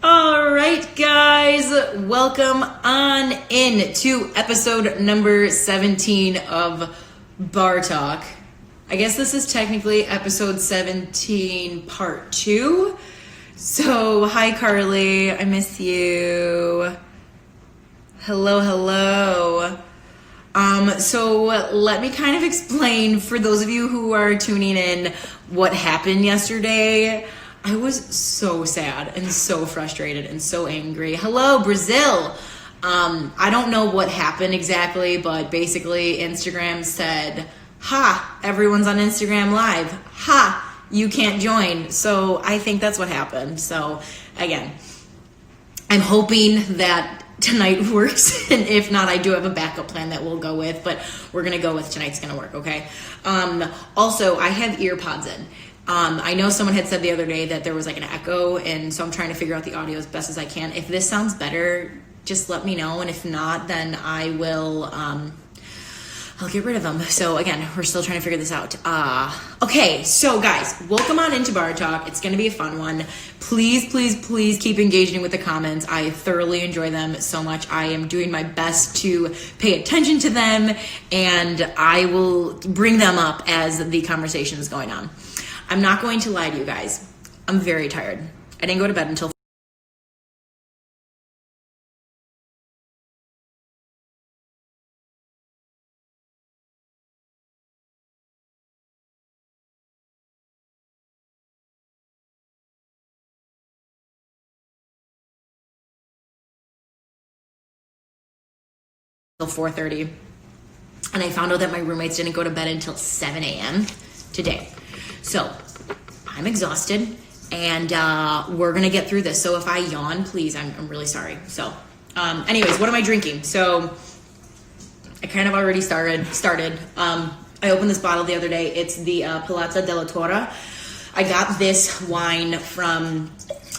All right, guys, welcome on in to episode number 17 of Bar Talk. I guess this is technically episode 17 part 2. So, hi Carly, I miss you. Hello. So let me kind of explain for those of you who are tuning in what happened yesterday. I was so sad and so frustrated and so angry. Hello, Brazil. I don't know what happened exactly, but basically Instagram said, ha, everyone's on Instagram Live. Ha, you can't join. So I think that's what happened. So again, I'm hoping that tonight works, and if not, I do have a backup plan that we'll go with, but we're gonna go with tonight's gonna work, okay? Also, I have ear pods in. I know someone had said the other day that there was like an echo, and so I'm trying to figure out the audio as best as I can. If this sounds better, just let me know, and if not, then I will, I'll get rid of them. So again, we're still trying to figure this out. Okay, so guys, welcome on into Bar Talk. It's gonna be a fun one. Please keep engaging with the comments. I thoroughly enjoy them so much. I am doing my best to pay attention to them, and I will bring them up as the conversation is going on. I'm not going to lie to you guys. I'm very tired. I didn't go to bed until 4:30, and I found out that my roommates didn't go to bed until 7 a.m. today. So I'm exhausted, and we're gonna get through this. So if I yawn, please, I'm really sorry. So anyways, what am I drinking? So I kind of already started. I opened this bottle the other day. It's the Palazza della Torre. I got this wine from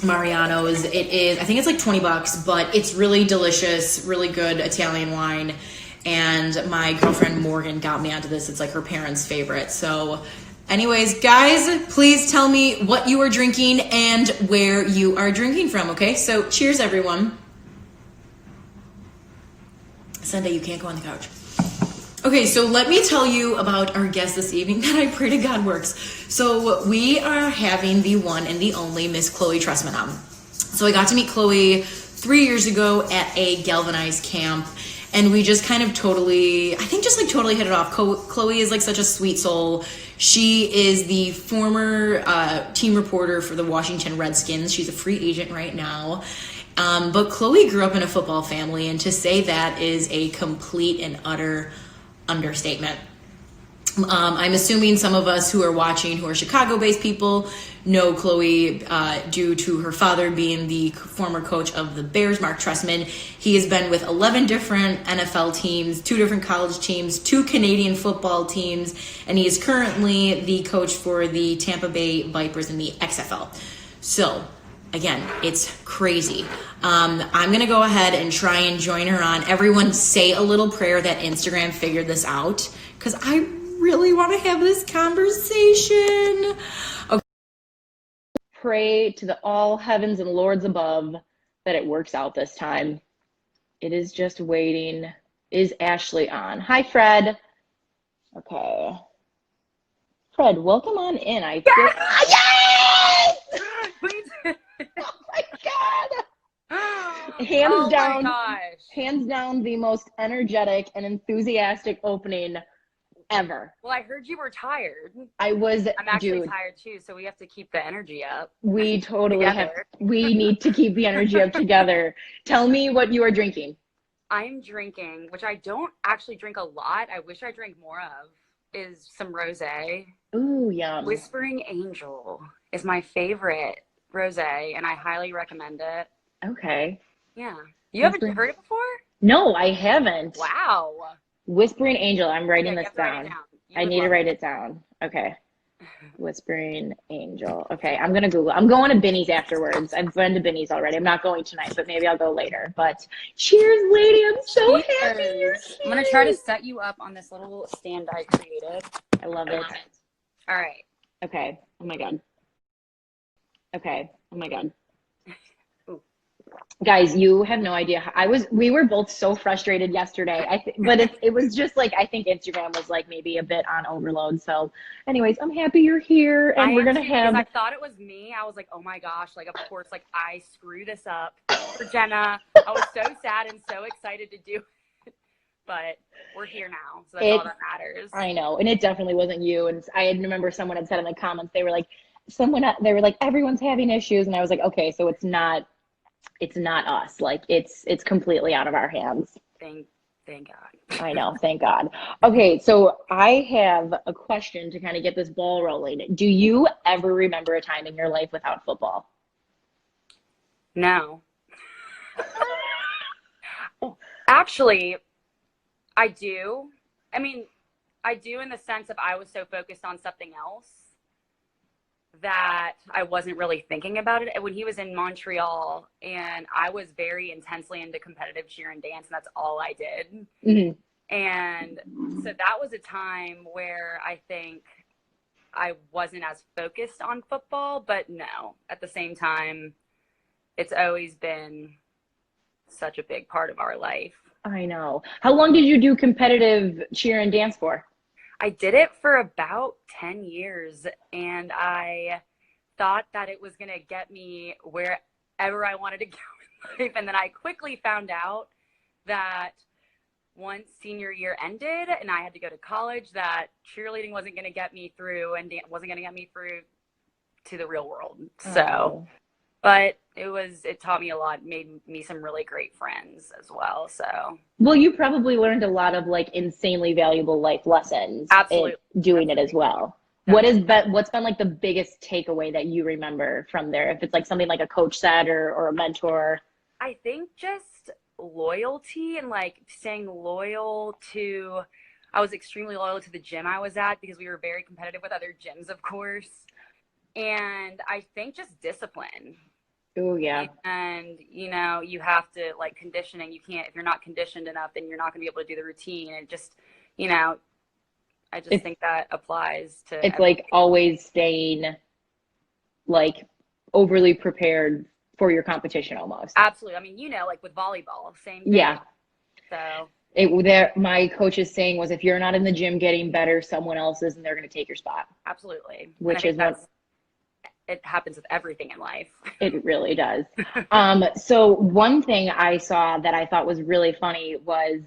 Mariano's. It is, I think it's like $20, but it's really delicious, really good Italian wine. And my girlfriend Morgan got me onto this. It's like her parents' favorite. So anyways, guys, please tell me what you are drinking and where you are drinking from, okay? So cheers, everyone. Sunday, you can't go on the couch. Okay, so let me tell you about our guest this evening that I pray to God works. So we are having the one and the only Miss Chloe Trestman on. So I got to meet Chloe 3 years ago at a galvanized camp, and we just kind of totally hit it off. Chloe is like such a sweet soul. She is the former team reporter for the Washington Redskins. She's a free agent right now. But Chloe grew up in a football family, and to say that is a complete and utter understatement. I'm assuming some of us who are watching, who are Chicago-based people, know Chloe due to her father being the former coach of the Bears, Mark Trestman. He has been with 11 different NFL teams, 2 different college teams, 2 Canadian football teams, and he is currently the coach for the Tampa Bay Vipers in the XFL. So again, it's crazy. I'm going to go ahead and try and join her on. Everyone say a little prayer that Instagram figured this out, because I really want to have this conversation. Okay. Pray to the all heavens and lords above that it works out this time. It is just waiting. Is Ashley on? Hi, Fred. Okay. Fred, welcome on in. Yes! Oh my God! Hands down, the most energetic and enthusiastic opening ever. Well, I heard you were tired. I'm actually tired too, so we have to keep the energy up. We totally we need to keep the energy up together. Tell me what you are drinking. I'm drinking, which I don't actually drink a lot. I wish I drank more of, is some rosé. Ooh, yum. Whispering Angel is my favorite rosé, and I highly recommend it. Okay. Yeah. You haven't heard it before? No, I haven't. Wow. Whispering Angel. I'm writing this down. I need to write it down. Okay. Whispering Angel. Okay, I'm going to Google. I'm going to Binny's afterwards. I've been to Binny's already. I'm not going tonight, but maybe I'll go later. But cheers, lady. I'm so happy you're here. I'm going to try to set you up on this little stand I created. I love it. All right. Okay. Oh, my God. Okay. Oh, my God. Ooh. Guys, you have no idea. We were both so frustrated yesterday. But it was just like, I think Instagram was like maybe a bit on overload. So anyways, I'm happy you're here I and we're am going to too, because I have, thought it was me. I was like, oh my gosh, like, of course, like, I screw this up for Jenna. I was so sad and so excited to do it, but we're here now, so that's all that matters. I know. And it definitely wasn't you. And I remember someone had said in the comments, they were like, everyone's having issues. And I was like, okay, so it's not us. Like it's completely out of our hands. Thank God. I know, thank God. Okay, so I have a question to kind of get this ball rolling. Do you ever remember a time in your life without football? No. Actually, I do. I mean, I do in the sense of I was so focused on something else that I wasn't really thinking about it. When he was in Montreal, and I was very intensely into competitive cheer and dance, and that's all I did. Mm-hmm. And so that was a time where I think I wasn't as focused on football, but no, at the same time, it's always been such a big part of our life. I know. How long did you do competitive cheer and dance for? I did it for about 10 years, and I thought that it was going to get me wherever I wanted to go in life. And then I quickly found out that once senior year ended and I had to go to college, that cheerleading wasn't going to get me through and wasn't going to get me through to the real world. So, but it taught me a lot, made me some really great friends as well. So, well, you probably learned a lot of like insanely valuable life lessons. Absolutely. Doing it as well. Definitely. What's been like the biggest takeaway that you remember from there? If it's like something like a coach said or a mentor. I think just loyalty and like staying loyal to, I was extremely loyal to the gym I was at because we were very competitive with other gyms, of course. And I think just discipline. Oh, yeah. And, you have to like conditioning. You can't, if you're not conditioned enough, then you're not going to be able to do the routine. And just, I just think that applies to it's everything. Like always staying like overly prepared for your competition almost. Absolutely. I mean, like with volleyball, same thing. Yeah. So my coach's saying was, if you're not in the gym getting better, someone else is, and they're going to take your spot. Absolutely. Which is it happens with everything in life. It really does. So one thing I saw that I thought was really funny was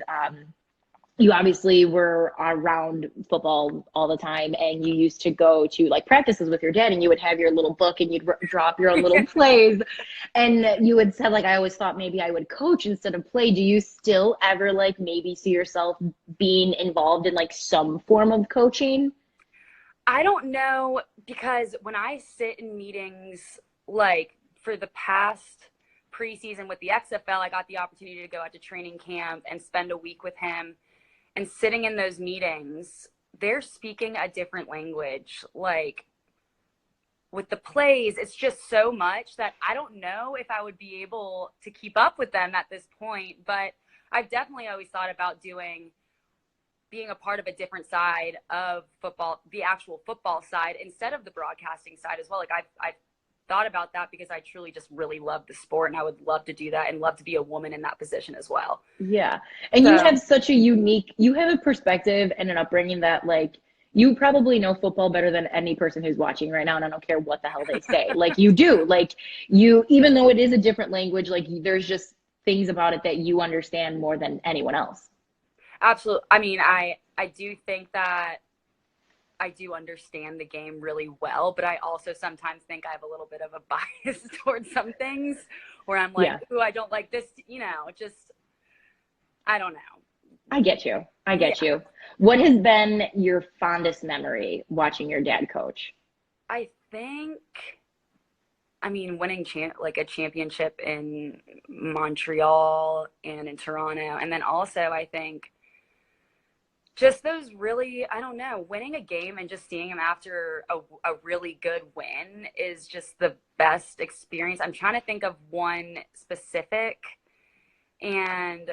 you obviously were around football all the time, and you used to go to like practices with your dad, and you would have your little book and you'd drop your own little plays. And you had said, like, I always thought maybe I would coach instead of play. Do you still ever like maybe see yourself being involved in like some form of coaching? I don't know, because when I sit in meetings, like for the past preseason with the XFL, I got the opportunity to go out to training camp and spend a week with him. And sitting in those meetings, they're speaking a different language. Like with the plays, it's just so much that I don't know if I would be able to keep up with them at this point. But I've definitely always thought about being a part of a different side of football, the actual football side, instead of the broadcasting side as well. Like I've thought about that because I truly just really love the sport, and I would love to do that and love to be a woman in that position as well. Yeah. And you have such a you have a perspective and an upbringing that like, you probably know football better than any person who's watching right now. And I don't care what the hell they say. Like you do, like even though it is a different language, like there's just things about it that you understand more than anyone else. Absolutely. I mean, I do think that I do understand the game really well, but I also sometimes think I have a little bit of a bias towards some things where I'm like, ooh, I don't like this, just, I don't know. I get you. You. What has been your fondest memory watching your dad coach? I think, winning a championship in Montreal and in Toronto. And then also I think just those really, I don't know, winning a game and just seeing him after a really good win is just the best experience. I'm trying to think of one specific, and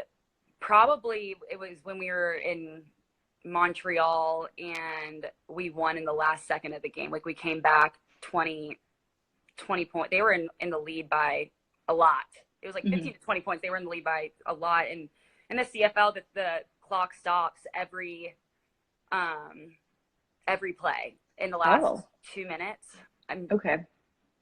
probably it was when we were in Montreal and we won in the last second of the game. Like we came back 20 points. They were in the lead by a lot. It was like Mhm. 15 to 20 points. They were in the lead by a lot. And in the CFL, that the clock stops every play in the last Oh, 2 minutes. okay.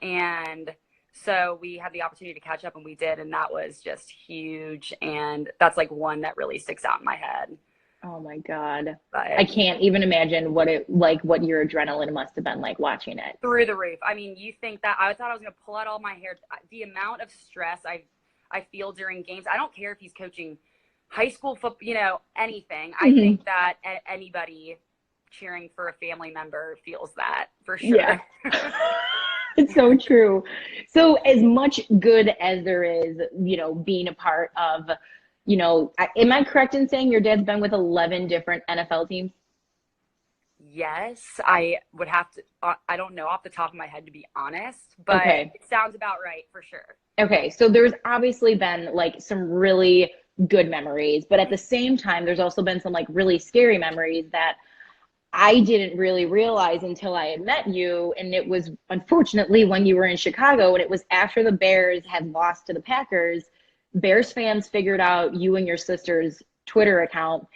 And so we had the opportunity to catch up, and we did, and that was just huge. And that's like one that really sticks out in my head. Oh my God. I But can't even imagine what your adrenaline must have been like watching it. through the roof. I mean, you think that I thought I was going to pull out all my hair. The amount of stress I feel during games. I don't care if he's coaching high school football, anything. I Mhm. think that anybody cheering for a family member feels that for sure. Yeah. It's so true. So as much good as there is, being a part of, am I correct in saying your dad's been with 11 different NFL teams? Yes, I would have to. I don't know off the top of my head, to be honest, but Okay. it sounds about right for sure. Okay. So there's obviously been like some really good memories, but at the same time, there's also been some like really scary memories that I didn't really realize until I had met you. And it was unfortunately when you were in Chicago, and it was after the Bears had lost to the Packers. Bears fans figured out you and your sister's Twitter account,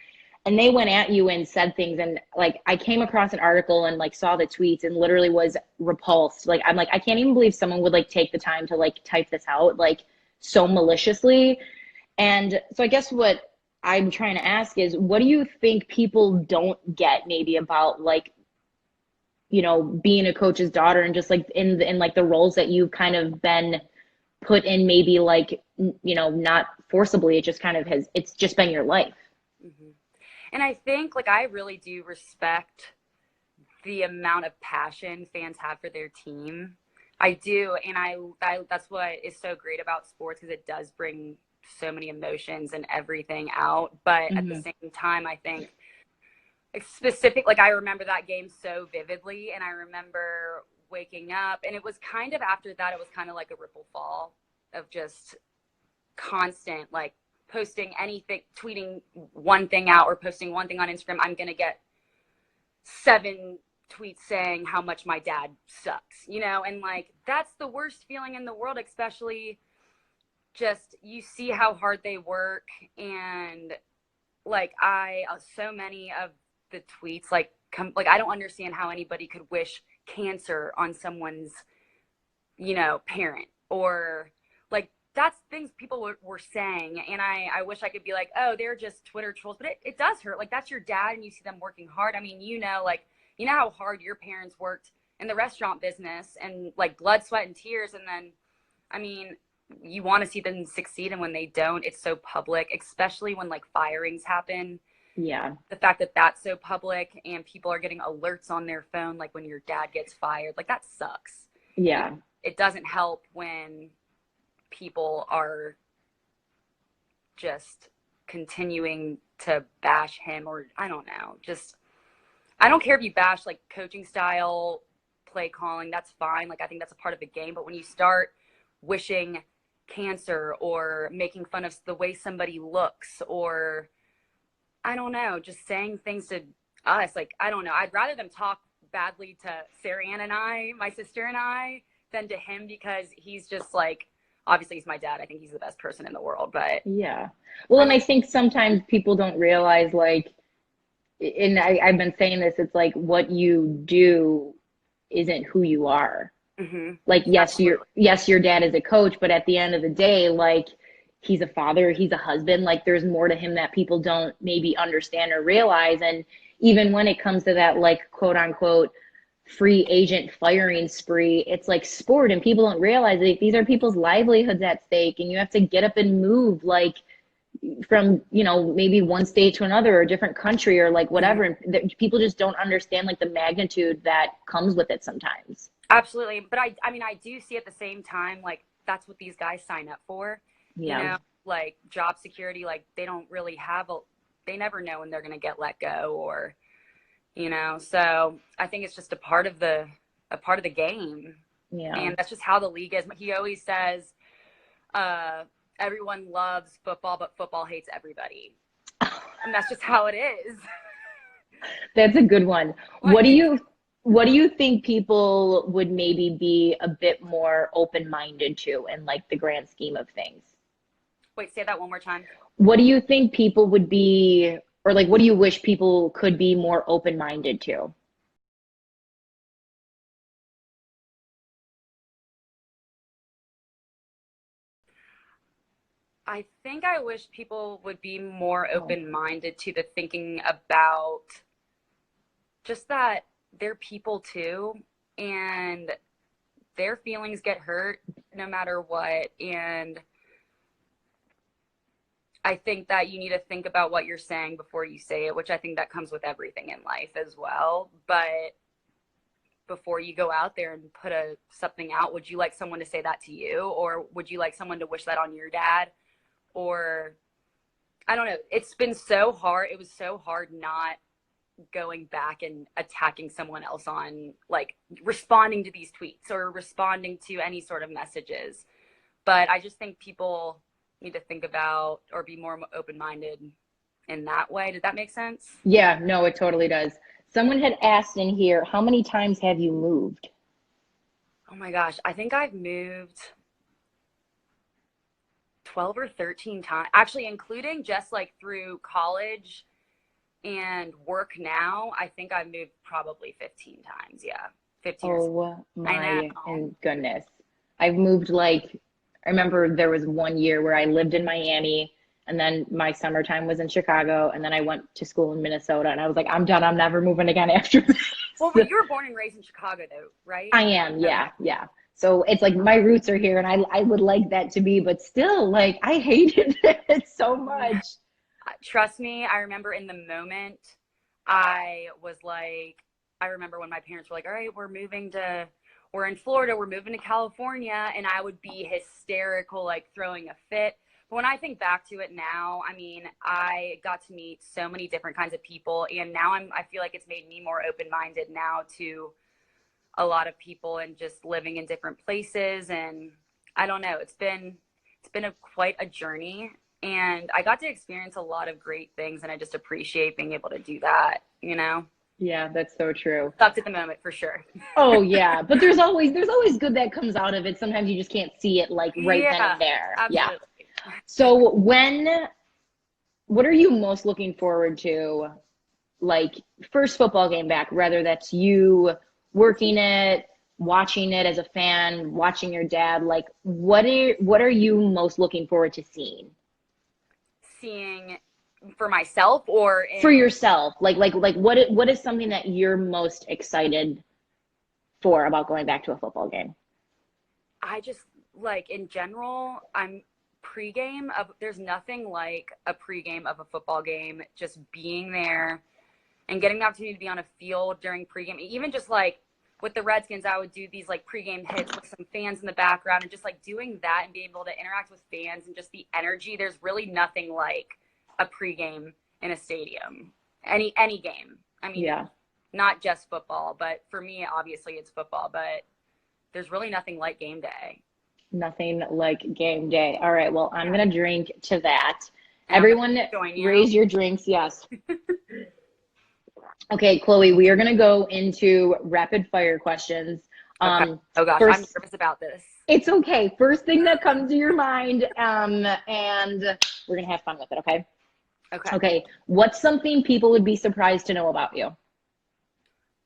and they went at you and said things. And like, I came across an article and like saw the tweets and literally was repulsed. Like, I'm like, I can't even believe someone would like take the time to like type this out like so maliciously. And so I guess what I'm trying to ask is, what do you think people don't get maybe about like, being a coach's daughter, and just like in like the roles that you've kind of been put in, maybe like, not forcibly, it just kind of it's just been your life. Hmm. And I think like I really do respect the amount of passion fans have for their team. I do, and I that's what is so great about sports, because it does bring so many emotions and everything out. But at the Mm-hmm. same time, I think like I remember that game so vividly, and I remember waking up, and it was kind of after that, it was kind of like a ripple fall of just constant like posting anything, tweeting one thing out or posting one thing on Instagram. I'm gonna get 7 tweets saying how much my dad sucks, and like that's the worst feeling in the world, especially just you see how hard they work. And like so many of the tweets like like I don't understand how anybody could wish cancer on someone's parent, or like that's things people were saying. And I wish I could be like, oh, they're just Twitter trolls, but it does hurt. Like that's your dad, and you see them working hard. I mean, like how hard your parents worked in the restaurant business, and like blood, sweat, and tears. And then I mean, you want to see them succeed, and when they don't, it's so public, especially when like firings happen. Yeah. The fact that that's so public, and people are getting alerts on their phone like when your dad gets fired, like that sucks. Yeah. It doesn't help when people are just continuing to bash him, or I don't know, just I don't care if you bash like coaching style, play calling, that's fine. Like I think that's a part of the game. But when you start wishing cancer, or making fun of the way somebody looks, or I don't know, just saying things to us, like I don't know, I'd rather them talk badly to Sarah Ann and I, my sister and I, than to him, because he's just like, obviously he's my dad. I think he's the best person in the world, but Yeah. Well, and I think sometimes people don't realize, like, and I've been saying this, it's like what you do isn't who you are. mm-hmm. Like, yes, your dad is a coach, but at the end of the day, like, he's a father, he's a husband. Like, there's more to him that people don't maybe understand or realize. And even when it comes to that, like, quote unquote, free agent firing spree, it's like sport, and people don't realize that these are people's livelihoods at stake, and you have to get up and move, like, from maybe one state to another, or a different country, or like whatever. And people just don't understand like the magnitude that comes with it sometimes. Absolutely. But I mean, I do see at the same time, like that's what these guys sign up for, Yeah. like job security. Like they don't really they never know when they're going to get let go, or, so I think it's just a part of the game. Yeah. And that's just how the league is. He always says, everyone loves football, but football hates everybody. And that's just how it is. That's a good one. Well, What do you what do you think people would maybe be a bit more open-minded to in like the grand scheme of things? Wait, say that one more time. What do you think people would be, or like, what do you wish people could be more open-minded to? I think I wish people would be more Oh, open-minded to the thinking about just that they're people too, and their feelings get hurt no matter what. And I think that you need to think about what you're saying before you say it, which I think that comes with everything in life as well. But before you go out there and put something out, would you like someone to say that to you, or would you like someone to wish that on your dad? Or I don't know. It's been so hard. It was so hard not going back and attacking someone else on like responding to these tweets or responding to any sort of messages. But I just think people need to think about or be more open-minded in that way. Did that make sense? yeah, no, it totally does. Someone had asked in here, how many times have you moved? Oh my gosh. I think I've moved 12 or 13 times, actually, including just like through college and work now. I think I've moved probably 15 times. Yeah. 15 or so. Oh I my know. and goodness. I've moved like, I remember there was one year where I lived in Miami and then my summertime was in Chicago and then I went to school in Minnesota and I was like, I'm done. I'm never moving again after this. Well, but you were born and raised in Chicago, though, right? I am, Okay. yeah, yeah. So it's like my roots are here and I would like that to be, but still, like I hated it so much. Trust me, I remember in the moment, I was like, I remember when my parents were like, all right, we're in Florida, we're moving to California. And I would be hysterical, like throwing a fit. But when I think back to it now, I mean, I got to meet so many different kinds of people. And now I feel like it's made me more open-minded now to a lot of people and just living in different places. And I don't know, it's been quite a journey, and I got to experience a lot of great things, and I just appreciate being able to do that. Yeah, that's so true. Sucked at the moment for sure. Oh yeah, but there's always good that comes out of it. Sometimes you just can't see it like right then Yeah, and there. Yeah. absolutely. So what are you most looking forward to? Like first football game back, whether that's you working it, watching it as a fan, watching your dad, like what are you most looking forward to seeing? Seeing for myself or For in, yourself, like what is something that you're most excited for about going back to a football game? I just like in general, there's nothing like a pregame of a football game, just being there and getting the opportunity to be on a field during pregame. Even just like with the Redskins, I would do these like pregame hits with some fans in the background, and just like doing that and being able to interact with fans and just the energy. There's really nothing like a pregame in a stadium. Any game. I mean, Yeah, not just football, but for me, obviously it's football. But there's really nothing like game day. nothing like game day. All right, well, I'm Yeah, gonna drink to that. and I'm gonna Everyone join you. raise your drinks, yes. Okay, Chloe, we are gonna go into rapid fire questions. Okay. Oh gosh, I'm First, nervous about this. it's okay. First thing that comes to your mind, and we're gonna have fun with it, okay? Okay. Okay, what's something people would be surprised to know about you?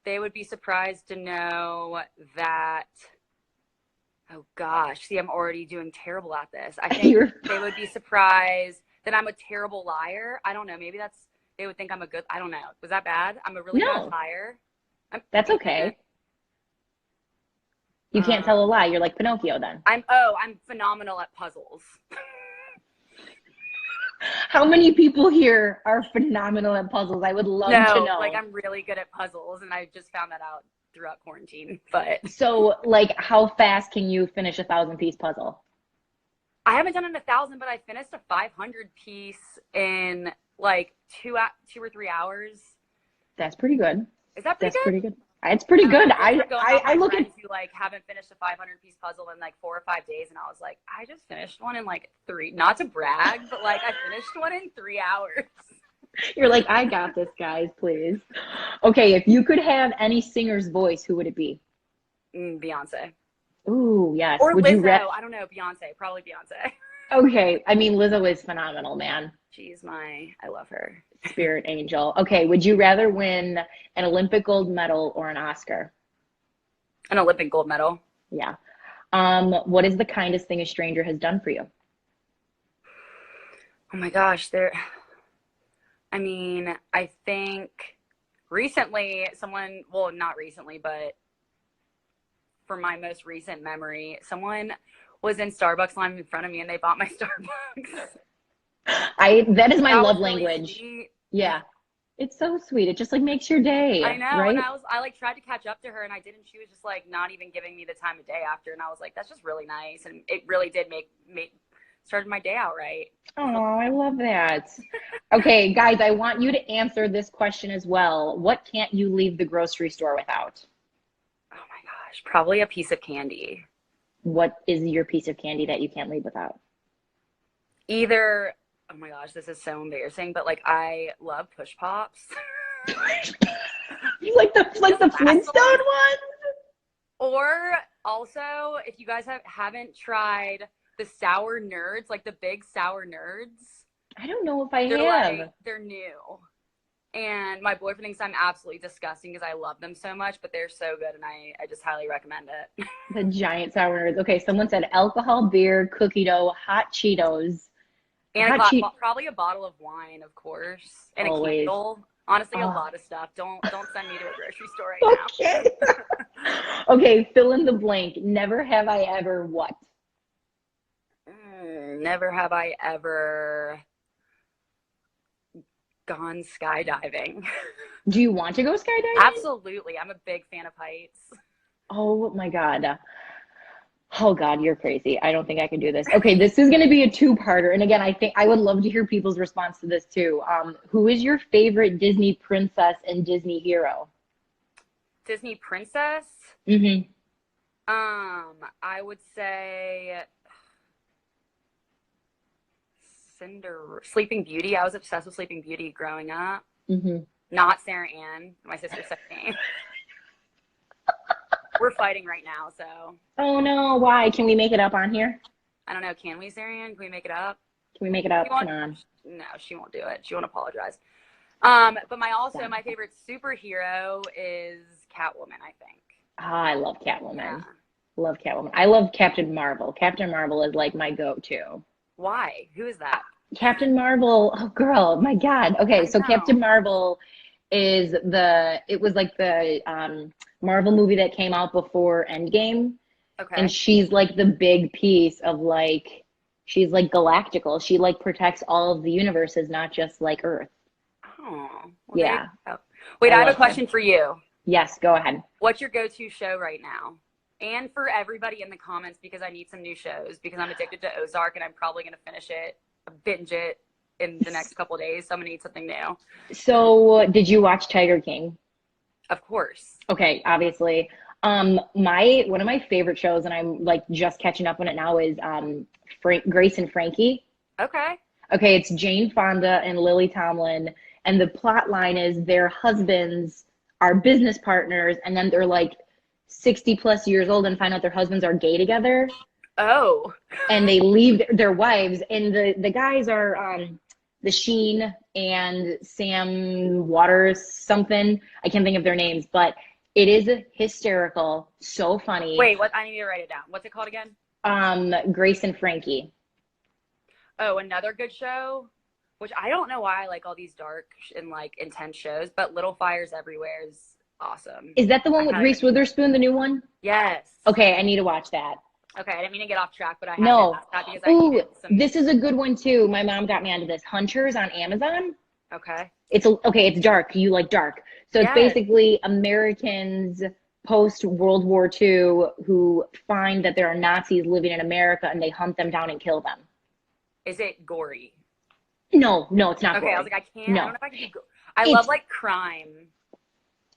They would be surprised to know that, oh gosh, see, I'm already doing terrible at this. I think You're they would be surprised that I'm a terrible liar. I don't know. Maybe they would think I'm I don't know. Was that bad? I'm a really bad no, liar. that's okay. You can't tell a Um, lie. You're like Pinocchio then. I'm phenomenal at puzzles. How many people here are phenomenal at puzzles? I would love to No, like know. I'm really good at puzzles, and I just found that out throughout quarantine. But So, like, how fast can you finish a 1,000-piece puzzle? I haven't done it in 1,000, but I finished a 500 piece in like 2 or 3 hours. That's pretty good. Is that pretty That's good? pretty good. It's pretty I don't know. good. I've been going off I my look at, friends who like haven't finished a 500 piece puzzle in like 4 or 5 days, and I was like, I just finished one in like three. Not to brag, but like I finished one in 3 hours. You're like, I got this, guys, please. Okay, if you could have any singer's voice, who would it be? Beyonce. Ooh, yes. Or Would Lizzo. I don't know. Beyonce. Probably Beyonce. Okay, I mean, Lizzo is phenomenal, man. I love her. Spirit angel. Okay, would you rather win an Olympic gold medal or an Oscar? An Olympic gold medal. Yeah. What is the kindest thing a stranger has done for you? Oh my gosh, I think recently well, not recently, but for my most recent memory, someone was in Starbucks line in front of me and they bought my Starbucks. That is my That love was really language. sweet. Yeah. It's so sweet. It just like makes your day, I know, right? and I like tried to catch up to her and I didn't. She was just like not even giving me the time of day after, and I was like, that's just really nice, and it really did make started my day out right. Oh, I love that. Okay, guys, I want you to answer this question as well. What can't you leave the grocery store without? Oh my gosh, probably a piece of candy. What is your piece of candy that you can't leave without? Either, oh my gosh, this is so embarrassing, but like I love Push Pops. You like the Flintstone ones? Or also, if you guys haven't tried the sour nerds, like the big sour nerds. I don't know if I have. They're new. And my boyfriend thinks I'm absolutely disgusting because I love them so much, but they're so good and I just highly recommend it. The giant sour nerds. Okay, someone said alcohol, beer, cookie dough, hot Cheetos. And probably a bottle of wine, of course. And a candle. Honestly, a lot of stuff. Don't send me to a grocery store right now. Okay, fill in the blank. Never have I ever what? Never have I ever gone skydiving. Do you want to go skydiving? Absolutely. I'm a big fan of heights. Oh my God. Oh God, you're crazy. I don't think I can do this. Okay, this is going to be a two-parter. And again, I think I would love to hear people's response to this too. Who is your favorite Disney princess and Disney hero? Disney princess? Mm-hmm. I would say Sleeping Beauty. I was obsessed with Sleeping Beauty growing up. Mm-hmm. Not Sarah Ann, my sister's second. We're fighting right now, so. Oh no, why? Can we make it up on here? I don't know. Can we, Sarah Ann? Can we make it up? Can we make it up? Come on. No, she won't do it. She won't apologize. But my favorite superhero is Catwoman, I think. I love Catwoman. Yeah. Love Catwoman. I love Captain Marvel. Captain Marvel is like my go-to. Why? Who is that? Captain Marvel. Oh, girl. My God. Okay, so Captain Marvel is it was like the Marvel movie that came out before Endgame. Okay. And she's like the big piece of she's like galactical. She like protects all of the universes, not just like Earth. Oh. Well, yeah. Wait, I have a question for you. Yes, go ahead. What's your go-to show right now? And for everybody in the comments, because I need some new shows, because I'm addicted to Ozark and I'm probably going to binge it in the next couple of days. So I'm going to need something new. So did you watch Tiger King? Of course. Okay, obviously. One of my favorite shows, and I'm like just catching up on it now, is Grace and Frankie. Okay. Okay, it's Jane Fonda and Lily Tomlin, and the plot line is their husbands are business partners, and then they're like 60 plus years old and find out their husbands are gay together. Oh. And they leave their wives, and the guys are the Sheen and Sam Waters something. I can't think of their names, but it is hysterical, so funny. Wait, what? I need to write it down. What's it called again? Grace and Frankie. Oh, another good show, which I don't know why I like all these dark and like intense shows, but Little Fires Everywhere is awesome. Is that the one with Reese Witherspoon, the new one? Yes. Okay, I need to watch that. Okay, I didn't mean to get off track, but I have to ask that because I needed some. This is a good one too. My mom got me onto this. Hunters on Amazon. Okay. It's dark. You like dark. So it's basically Americans post World War II who find that there are Nazis living in America and they hunt them down and kill them. Is it gory? No, it's not gory. Okay, I was like, I can't. No. I don't know if I can do gory. I love like crime.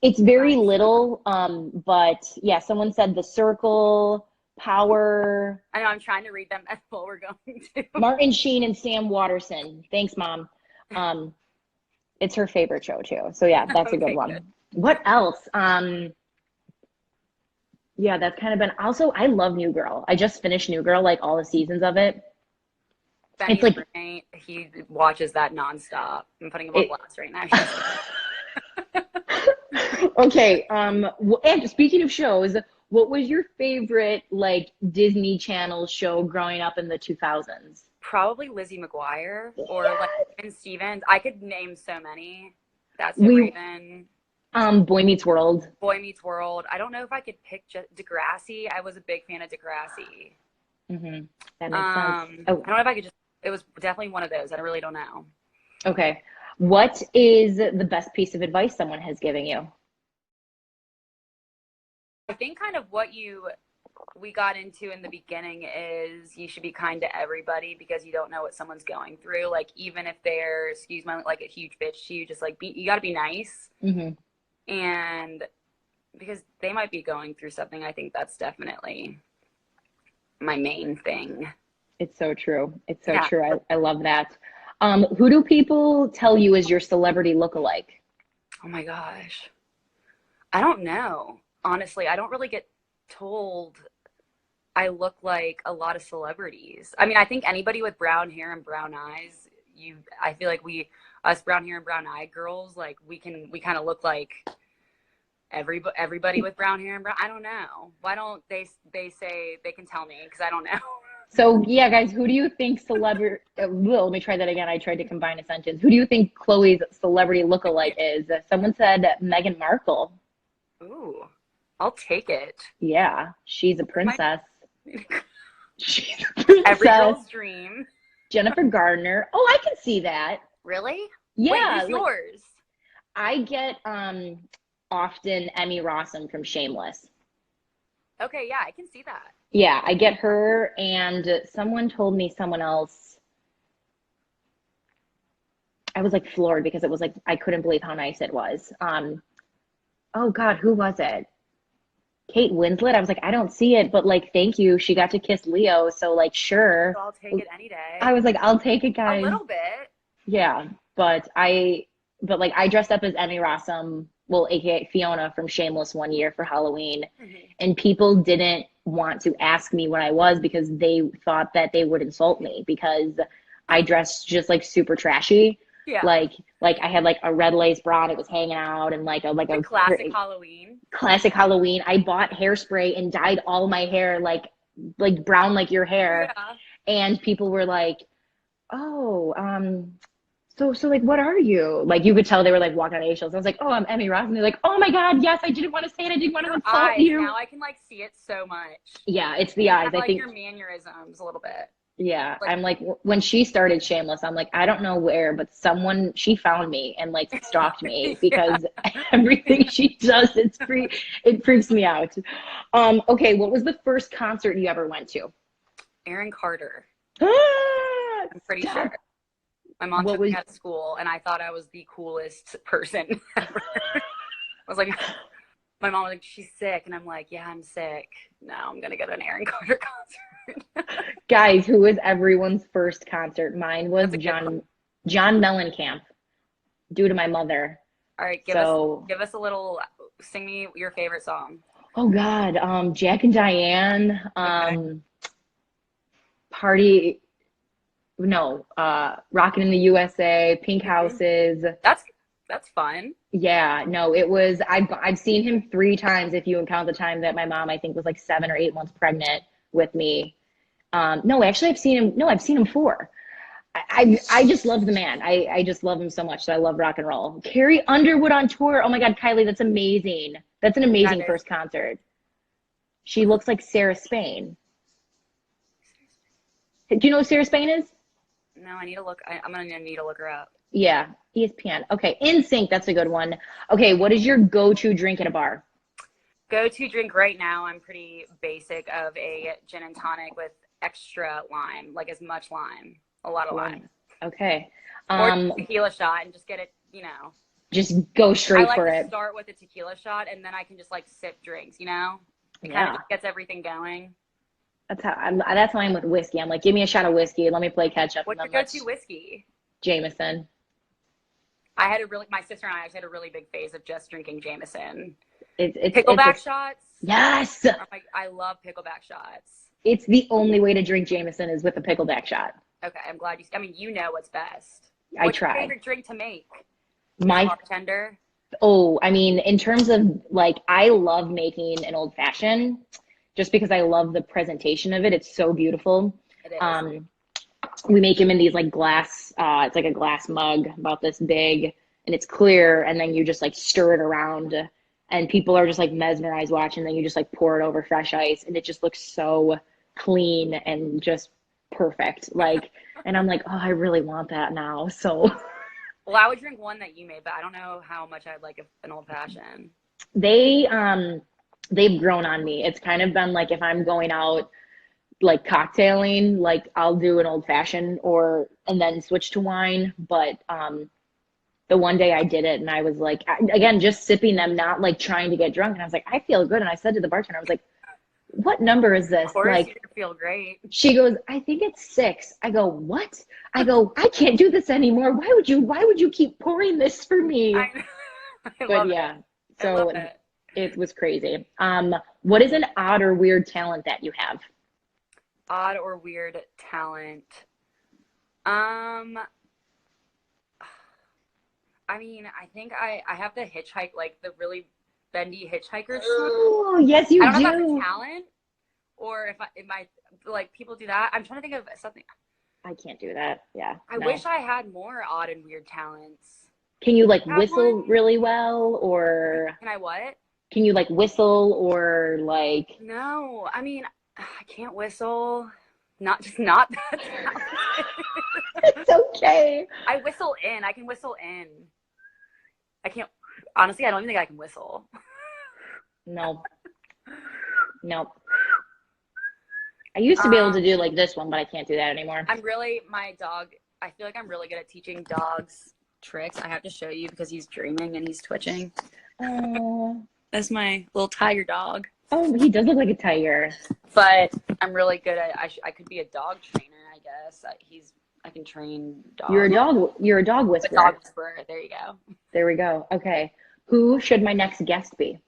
It's very little, but yeah, someone said The Circle, Power. I know, I'm trying to read them as well we're going to. Martin Sheen and Sam Waterston. Thanks, Mom. It's her favorite show too. So yeah, that's a good Okay, one. good. What else? Yeah, that's kind of been also I love New Girl. I just finished New Girl, like all the seasons of it. It's Benny's like roommate, he watches that nonstop. I'm putting him on it blast right now. okay, and speaking of shows, what was your favorite like Disney Channel show growing up in the 2000s? Probably Lizzie McGuire or like Yes. Raven Stevens. I could name so many. That's So We Raven. Boy Meets World. Boy Meets World. I don't know if I could pick just Degrassi. I was a big fan of Degrassi. Hmm. That makes sense. I Oh, don't know if I could just. It was definitely one of those. I really don't know. okay. What is the best piece of advice someone has given you? I think kind of what we got into in the beginning is you should be kind to everybody because you don't know what someone's going through. Like even if they're, excuse my, like a huge bitch to you, just like you got to be nice. Hmm. And because they might be going through something, I think that's definitely my main thing. It's so true. It's so Yeah. true. I love that. Who do people tell you is your celebrity lookalike? Oh my gosh. I don't know. Honestly, I don't really get told I look like a lot of celebrities. I mean, I think anybody with brown hair and brown eyes, I feel like us brown hair and brown eye girls, like we kind of look like everybody with brown hair and brown. I don't know. Why don't they say they can tell me because I don't know. So yeah, guys, who do you think celebrity? Let me try that again. I tried to combine a sentence. Who do you think Chloe's celebrity lookalike is? Someone said Meghan Markle. Ooh, I'll take it. Yeah, she's a princess. She's a Every princess. girl's dream. Jennifer Gardner. Oh, I can see that. Really? Yeah. Wait, who's yours? I get often Emmy Rossum from Shameless. Okay, yeah, I can see that. Yeah, I get her, and someone told me someone else. I was like floored because it was like I couldn't believe how nice it was. Oh God, who was it? Kate Winslet. I was like, I don't see it, but like, thank you. She got to kiss Leo, so like, sure. So I'll take it any day. I was like, I'll take it, A guys. little bit. Yeah, but like I dressed up as Emmy Rossum, well, aka Fiona from Shameless one year for Halloween, and people didn't want to ask me what I was because they thought that they would insult me because I dressed just like super trashy. Yeah. Like I had like a red lace bra and it was hanging out and like a classic Halloween. Classic Halloween. I bought hairspray and dyed all my hair like brown like your hair. Yeah. And people were like, "Oh, so like what are you?" Like you could tell they were like walking on eggshells. I was like, "Oh, I'm Emmy Ross." And they're like, "Oh my God, yes, I didn't want to say it. I didn't want to insult eyes. you." Now I can like see it so much. Yeah, it's the You eyes. have, I like think your mannerisms a little bit. yeah, Like, I'm like when she started Shameless, I'm like, I don't know where, but she found me and like stalked me because everything she does, it freaks me out. Okay, what was the first concert you ever went to? Aaron Carter. Ah, I'm pretty stop. sure. My mom took me out of school and I thought I was the coolest person ever. I was like, my mom was like, she's sick. And I'm like, yeah, I'm sick. No, I'm going to go to an Aaron Carter concert. Guys, who was everyone's first concert? Mine was That's a good one. John Mellencamp, due to my mother. All right, give us a little, sing me your favorite song. Oh God, Jack and Diane, Okay. Party, no, Rockin' in the USA, Pink Houses. That's fun. Yeah, no, it was, I've seen him 3 times if you count the time that my mom, I think, was like 7 or 8 months pregnant with me. No, actually, I've seen him 4. I just love the man. I just love him so much. So I love rock and roll. Carrie Underwood on tour. Oh my God, Kylie, that's amazing. That's an amazing first concert. She looks like Sarah Spain. Do you know who Sarah Spain is? No, I need to look. I'm going to need to look her up. Yeah, ESPN. Okay, NSYNC, that's a good one. Okay, what is your go-to drink at a bar? Go-to drink right now, I'm pretty basic of a gin and tonic with extra lime, like as much lime, a lot of lime. Okay. Or tequila shot and just get it, Just go straight for it. I like to start with a tequila shot and then I can just like sip drinks, It kind of just gets everything going. That's how I'm with whiskey. I'm like, give me a shot of whiskey. Let me play catch up. What's your go-to whiskey? Jameson. my sister and I actually had a really big phase of just drinking Jameson. It's Pickleback shots. Yes. I love pickleback shots. It's the only way to drink Jameson is with a pickleback shot. Okay, I'm glad you know what's best. What's your favorite drink to make? My bartender. Oh, I mean, in terms of like, I love making an old fashioned just because I love the presentation of it. It's so beautiful. It is. We make them in these like glass, it's like a glass mug about this big and it's clear. And then you just like stir it around and people are just like mesmerized watching. Then you just like pour it over fresh ice and it just looks so clean and just perfect. Like, and I'm like, oh, I really want that now. So. Well, I would drink one that you made, but I don't know how much I'd like an old fashioned. They've grown on me. It's kind of been like if I'm going out like cocktailing, like I'll do an old fashioned and then switch to wine. But the one day I did it and I was like, again, just sipping them, not like trying to get drunk. And I was like, I feel good. And I said to the bartender, I was like, what number is this? Of course, like, you feel great. She goes, I think it's 6. I go, what? I go, I can't do this anymore. Why would you keep pouring this for me? But yeah, so it was crazy. What is an odd or weird talent that you have? Odd or weird talent? I mean, I think I have the hitchhike, like the really bendy hitchhiker. Oh, yes, you do. I don't know if that's talent or if I like people do that. I'm trying to think of something. I can't do that. Yeah. I wish I had more odd and weird talents. Can you like whistle really well or? Can I what? Can you like whistle or like? No, I mean, I can't whistle. Not that talented. It's okay. I whistle in. I can whistle in. I can't. Honestly, I don't even think I can whistle. No. I used to be able to do like this one, but I can't do that anymore. My dog, I feel like I'm really good at teaching dogs tricks. I have to show you because he's dreaming and he's twitching. Oh. That's my little tiger dog. Oh, he does look like a tiger. But I'm really good at, I could be a dog trainer, I guess. I can train dogs. You're a dog whisperer. A dog whisperer. There you go. There we go. Okay. Who should my next guest be?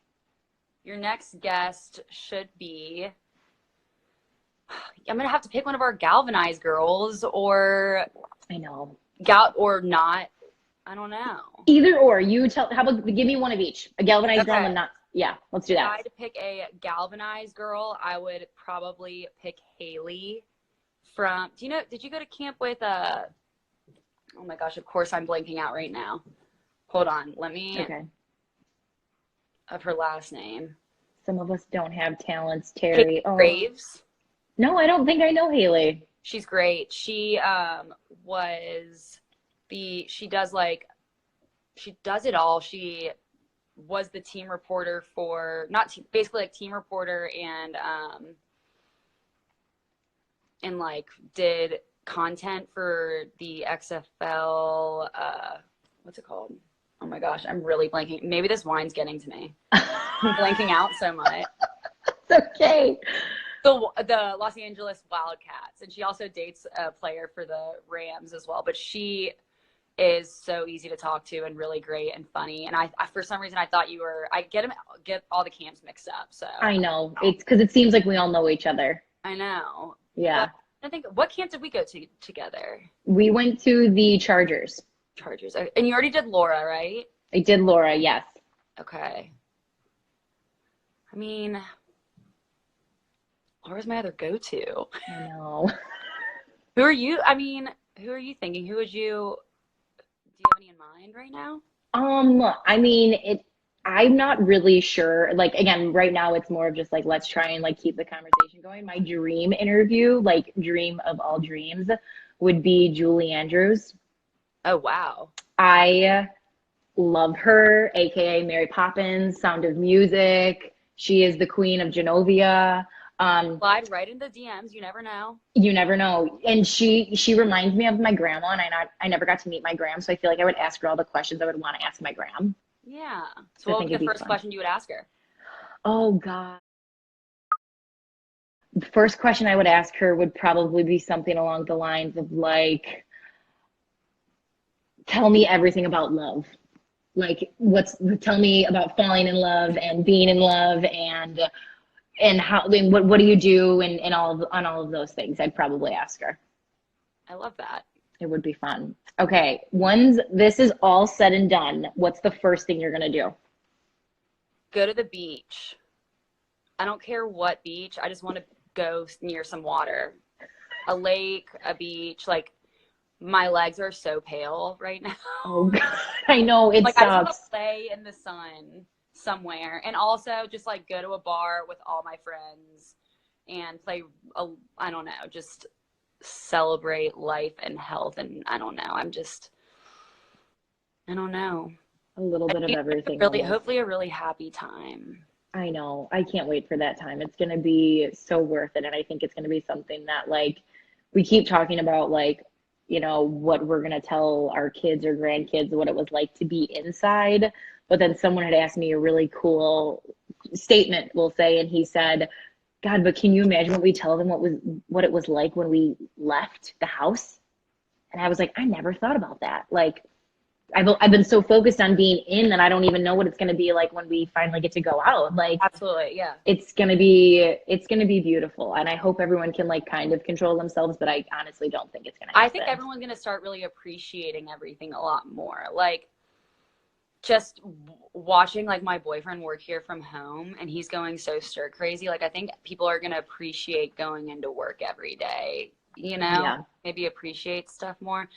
Your next guest should be, I'm going to have to pick one of our galvanized girls or. I know. Or not. I don't know. Either or. How about give me one of each? A galvanized girl and not. Yeah, let's do that. If I had to pick a galvanized girl, I would probably pick Haley did you go to camp with, oh my gosh, of course I'm blanking out right now. Hold on. Okay. Of her last name. Some of us don't have talents, Terry. Graves? No, I don't think I know Haley. She's great. She does it all. She was the team reporter for basically like team reporter and like did content for the XFL. What's it called? Oh my gosh, I'm really blanking. Maybe this wine's getting to me. I'm blanking out so much. It's okay. The Los Angeles Wildcats, and she also dates a player for the Rams as well. But she is so easy to talk to and really great and funny. And I for some reason I thought I get all the camps mixed up. So I know it's because it seems like we all know each other. I know. Yeah. But I think what camp did we go to together? We went to the Chargers. And you already did Laura, right? I did Laura, yes. Okay. I mean, Laura's my other go-to. I know. Who are you thinking? Do you have any in mind right now? I mean, I'm not really sure. Like, again, right now it's more of just like, let's try and like keep the conversation going. My dream interview, like dream of all dreams, would be Julie Andrews. Oh, wow. I love her, AKA Mary Poppins, Sound of Music. She is the queen of Genovia. Slide right in the DMs. You never know. You never know. And she reminds me of my grandma, and I never got to meet my gram, so I feel like I would ask her all the questions I would want to ask my gram. Yeah. So what would be the first question you would ask her? Oh, God. The first question I would ask her would probably be something along the lines of like, tell me everything about love. Like, tell me about falling in love and being in love and how, and what do you do and on all of those things. I'd probably ask her. I love that. It would be fun. Okay, once this is all said and done, what's the first thing you're gonna do? Go to the beach. I don't care what beach. I just want to go near some water. A lake, a beach. Like, my legs are so pale right now. Oh God, I know, it Like, I just want sucks. to play in the sun somewhere. And also just like go to a bar with all my friends and play, I don't know, just celebrate life and health. And I don't know. I don't know. A little bit of everything. Really, almost. hopefully a really happy time. I know. I can't wait for that time. It's going to be so worth it. And I think it's going to be something that, like, we keep talking about, like, you know, what we're going to tell our kids or grandkids, what it was like to be inside. But then someone had asked me a really cool statement, we'll say, and he said, God, but can you imagine what we tell them what it was like when we left the house? And I was like, I never thought about that. Like, I've been so focused on being in that I don't even know what it's going to be like when we finally get to go out. Like, Absolutely, yeah. it's going to be beautiful. And I hope everyone can, like, kind of control themselves, but I honestly don't think it's going to happen. I think everyone's going to start really appreciating everything a lot more. Like, just watching, like, my boyfriend work here from home and he's going so stir crazy. Like, I think people are going to appreciate going into work every day, you know, Yeah. maybe appreciate stuff more.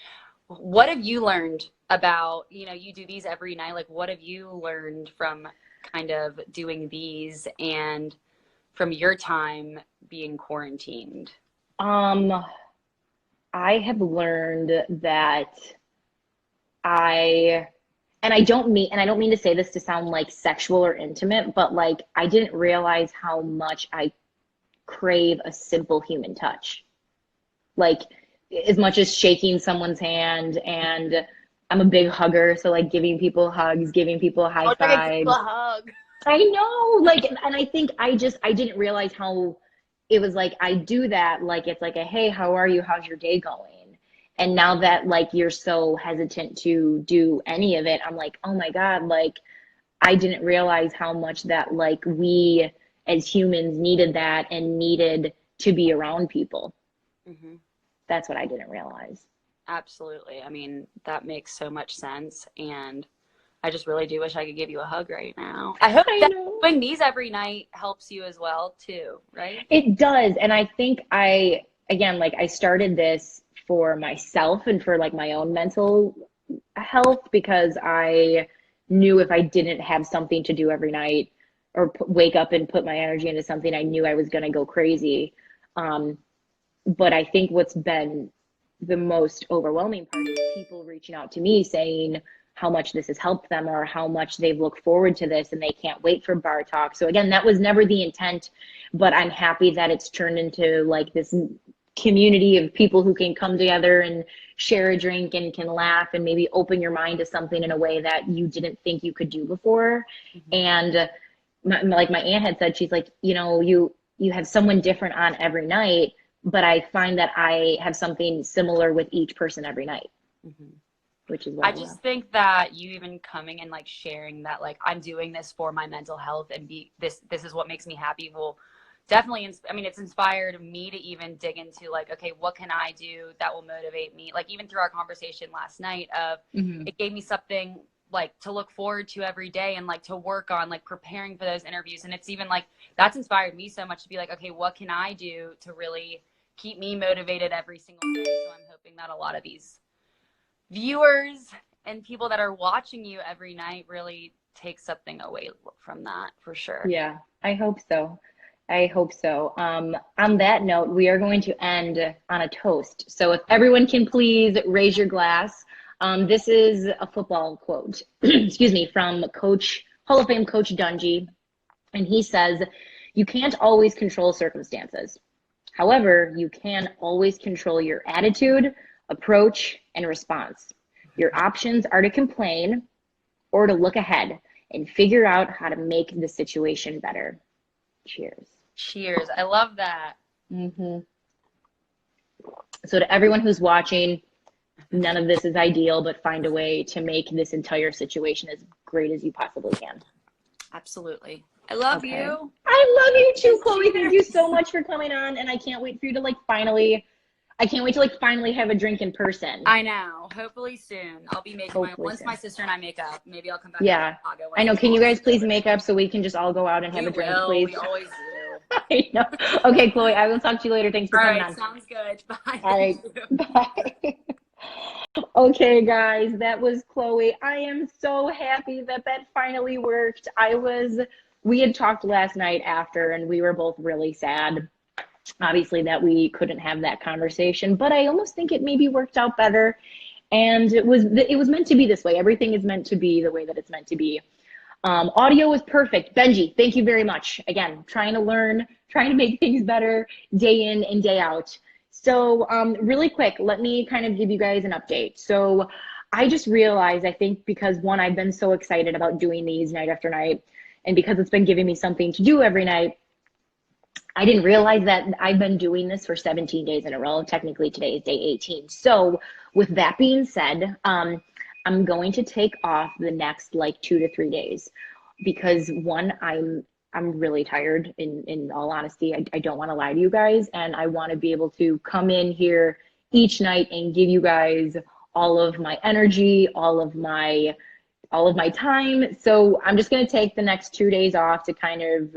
What have you learned about, you know, you do these every night. Like, what have you learned from kind of doing these and from your time being quarantined? I have learned that I don't mean to say this to sound like sexual or intimate, but, like, I didn't realize how much I crave a simple human touch. Like, as much as shaking someone's hand, and I'm a big hugger, so, like, giving people hugs, giving people high fives. A hug. I know, like, and I think I didn't realize how it was like I do that, like, it's like a, hey, how are you? How's your day going? And now that, like, you're so hesitant to do any of it, I'm like, oh my God, like, I didn't realize how much that, like, we as humans needed that and needed to be around people. Mm-hmm. That's what I didn't realize. Absolutely. I mean, that makes so much sense. And I just really do wish I could give you a hug right now. I hope that doing these every night helps you as well, too, right? It does. And I think I started this for myself and for, like, my own mental health, because I knew if I didn't have something to do every night or wake up and put my energy into something, I knew I was going to go crazy. But I think what's been the most overwhelming part is people reaching out to me saying how much this has helped them or how much they've looked forward to this and they can't wait for bar talk. So again, that was never the intent, but I'm happy that it's turned into, like, this community of people who can come together and share a drink and can laugh and maybe open your mind to something in a way that you didn't think you could do before. Mm-hmm. And like my aunt had said, she's like, you know, you have someone different on every night, but I find that I have something similar with each person every night. Mm-hmm. Which is what I just think that you even coming and, like, sharing that, like, I'm doing this for my mental health and this is what makes me happy will definitely, I mean, it's inspired me to even dig into, like, okay, what can I do that will motivate me? Like, even through our conversation last night of, mm-hmm. It gave me something, like, to look forward to every day and, like, to work on, like, preparing for those interviews. And it's even, like, that's inspired me so much to be like, okay, what can I do to really keep me motivated every single day? So I'm hoping that a lot of these viewers and people that are watching you every night really take something away from that, for sure. Yeah, I hope so. On that note, we are going to end on a toast. So if everyone can please raise your glass. This is a football quote, excuse me, from Hall of Fame Coach Dungy. And he says, you can't always control circumstances. However, you can always control your attitude, approach, and response. Your options are to complain or to look ahead and figure out how to make the situation better. Cheers. Cheers. I love that. Mm-hmm. So to everyone who's watching, none of this is ideal, but find a way to make this entire situation as great as you possibly can. Absolutely. I love Okay. you. I love you too, Chloe. Cheers. Thank you so much for coming on, and I can't wait for you to finally have a drink in person. I know. Hopefully soon. I'll be making once soon. my sister and I make up. Maybe I'll come back Yeah. to Chicago. I know. Can you guys please make up so we can just all go out and have a drink, please? We always do. I know. Okay, Chloe, I will talk to you later. Thanks for coming on. Sounds good. Bye. All right. Bye. Okay, guys, that was Chloe. I am so happy that finally worked. We had talked last night after, and we were both really sad, obviously, that we couldn't have that conversation, but I almost think it maybe worked out better. And it was meant to be this way. Everything is meant to be the way that it's meant to be. Audio was perfect. Benji, thank you very much. Again, trying to make things better day in and day out. So really quick, let me kind of give you guys an update. So I just realized, I think because one, I've been so excited about doing these night after night, and because it's been giving me something to do every night, I didn't realize that I've been doing this for 17 days in a row. Technically today is day 18. So with that being said, I'm going to take off the next 2 to 3 days because one, I'm really tired in all honesty. I don't want to lie to you guys, and I want to be able to come in here each night and give you guys all of my energy, all of my time. So I'm just going to take the next 2 days off to kind of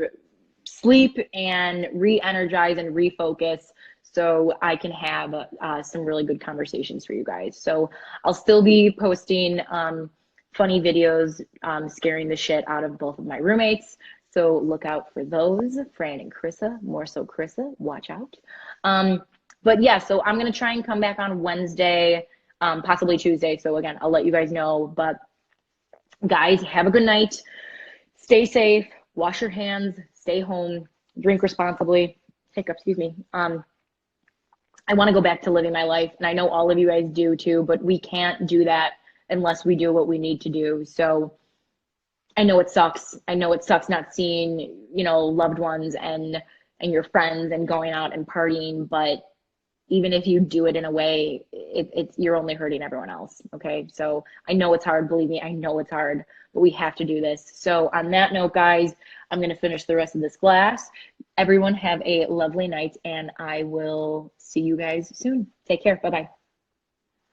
sleep and re-energize and refocus so I can have some really good conversations for you guys. So I'll still be posting funny videos scaring the shit out of both of my roommates. So look out for those, Fran and Krissa, more so Krissa, watch out. But yeah, so I'm gonna try and come back on Wednesday, possibly Tuesday. So again, I'll let you guys know, but guys, have a good night. Stay safe, wash your hands, stay home, drink responsibly. Excuse me. I wanna go back to living my life, and I know all of you guys do too, but we can't do that unless we do what we need to do. So I know it sucks. I know it sucks not seeing, loved ones and your friends and going out and partying. But even if you do it in a way, you're only hurting everyone else. Okay. So I know it's hard. Believe me, I know it's hard, but we have to do this. So on that note, guys, I'm going to finish the rest of this glass. Everyone have a lovely night, and I will see you guys soon. Take care. Bye-bye.